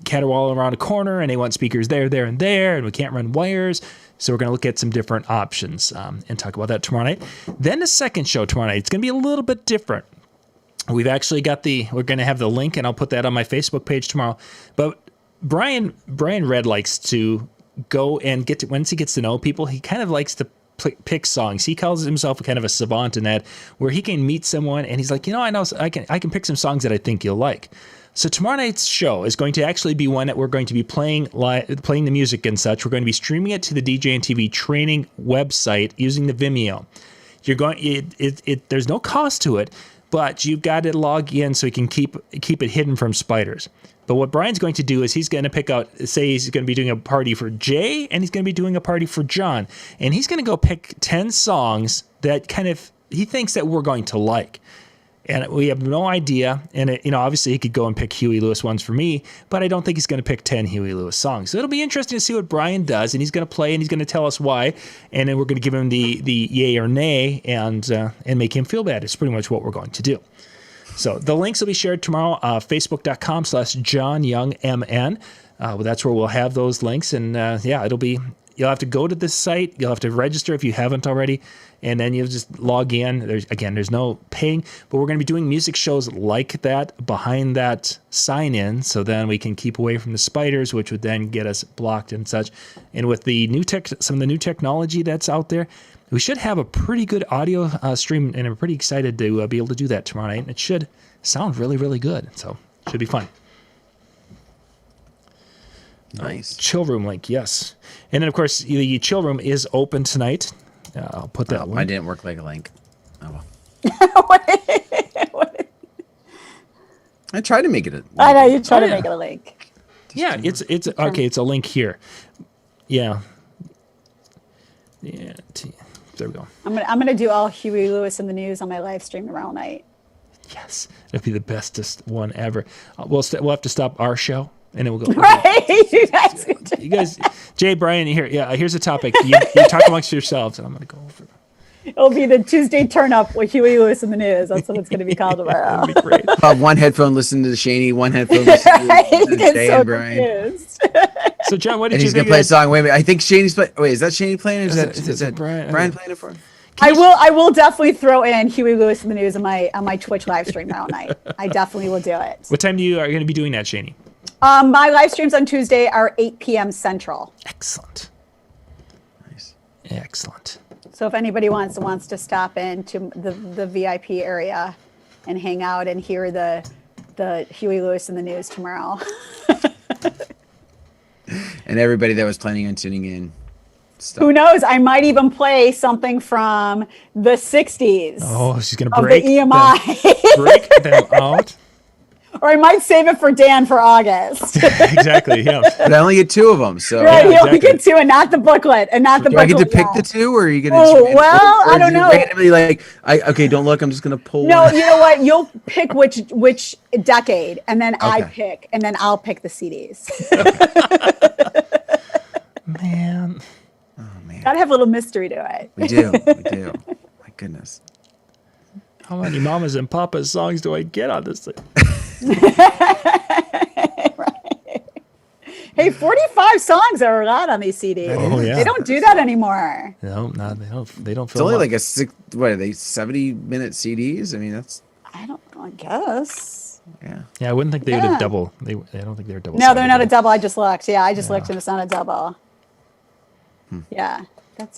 caterwaul around a corner, and they want speakers there, and there, and we can't run wires. So we're going to look at some different options and talk about that tomorrow night. Then the second show tomorrow night, it's going to be a little bit different. We've actually got we're going to have the link, and I'll put that on my Facebook page tomorrow. But Brian Red likes to go and once he gets to know people, he kind of likes to pick songs. He calls himself kind of a savant in that, where he can meet someone and he's like, I know I can pick some songs that I think you'll like. So tomorrow night's show is going to actually be one that we're going to be playing the music and such. We're going to be streaming it to the DJNTV training website using the Vimeo. You're going there's no cost to it, but you've got to log in so you can keep it hidden from spiders. But what Brian's going to do is he's going to pick out, say he's going to be doing a party for Jay and he's going to be doing a party for John, and he's going to go pick 10 songs that kind of he thinks that we're going to like. And we have no idea. And, obviously he could go and pick Huey Lewis ones for me, but I don't think he's going to pick 10 Huey Lewis songs. So it'll be interesting to see what Brian does. And he's going to play and he's going to tell us why. And then we're going to give him the yay or nay and make him feel bad. It's pretty much what we're going to do. So the links will be shared tomorrow, facebook.com/JohnYoungMN. That's where we'll have those links. And it'll be, you'll have to go to this site. You'll have to register if you haven't already. And then you'll just log in. There's no paying, but we're going to be doing music shows like that behind that sign in. So then we can keep away from the spiders, which would then get us blocked and such. And with the some of the new technology that's out there, we should have a pretty good audio stream. And I'm pretty excited to be able to do that tomorrow night. And it should sound really, really good. So it should be fun. Nice. Chill room link. Yes. And then of course the chill room is open tonight. I'll put that one. I didn't work like a link. Oh well. I tried to make it a link. I know you try to make it a link. Yeah, it's okay. It's a link here. Yeah. Yeah. There we go. I'm gonna do all Huey Lewis in the news on my live stream tomorrow night. Yes, that'd be the bestest one ever. We'll have to stop our show. And then we'll go. Right, you guys, Jay, Brian, here. Yeah, here's a topic. You talk amongst yourselves, and I'm going to go over. It'll be the Tuesday turn up with Huey Lewis in the news. That's what it's going to be called tomorrow. That'd be great. One headphone listening to Shani, one headphone listening to Jay and Brian. So, John, what did and you he's think? Gonna play a song. Wait a minute. I think Shani's playing. Wait, is that Shani playing? Or is that Brian playing it for him? I will definitely throw in Huey Lewis in the news on my Twitch live stream tomorrow night. I definitely will do it. What time are you going to be doing that, Shani? My live streams on Tuesday are 8 p.m. Central. Excellent. Nice. Excellent. So if anybody wants to stop into the VIP area and hang out and hear the Huey Lewis in the news tomorrow. And everybody that was planning on tuning in. Stop. Who knows? I might even play something from the 60s. Oh, she's going to break the EMI. break them out. Or I might save it for Dan for August. Exactly, yeah. But I only get 2 of them, so. Right, Yeah, you only exactly. get 2 and not the booklet. And not the Do booklet. I get to pick yet. the 2, or are you going Oh, to? well, I don't know. Randomly, okay, don't look. I'm just going to pull. No, one. you know what? You'll pick which decade, and then I Okay. pick, and then I'll pick the CDs. Man. Oh man, Gotta have a little mystery to it. we do. My goodness. How many mamas and papas songs do I get on this thing? Hey, 45 songs are a lot on these CDs. Oh, yeah. They don't do that anymore. No, they don't It's only like a 70-minute CDs. I mean, that's I guess. yeah. Yeah, I wouldn't think they would Yeah. have double. I don't think they're double. No, they're not a sided. double. I just looked. Yeah, I just looked and it's not a double. Yeah.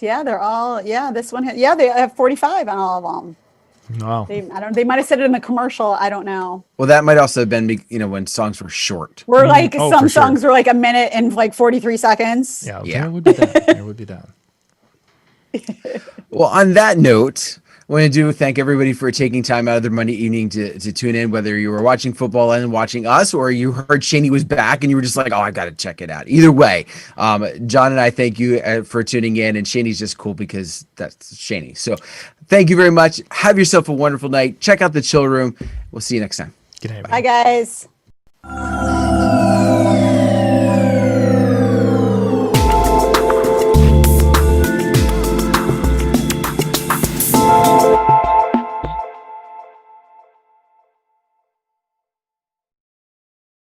They're all, this one, they have 45 on all of them. Wow. They might have said it in the commercial. I don't know. Well, that might also have been, when songs were short. We're like, Oh, some for sure. songs were like a minute and like 43 seconds. Yeah, Yeah. there would be that. There would be that. Well, on that note, I want to thank everybody for taking time out of their Monday evening to tune in, whether you were watching football and watching us, or you heard Shani was back and you were just like, oh, I got to check it out. Either way, John and I thank you for tuning in, and Shani's just cool because that's Shani. So thank you very much. Have yourself a wonderful night. Check out the chill room. We'll see you next time. Good night, Bye, guys.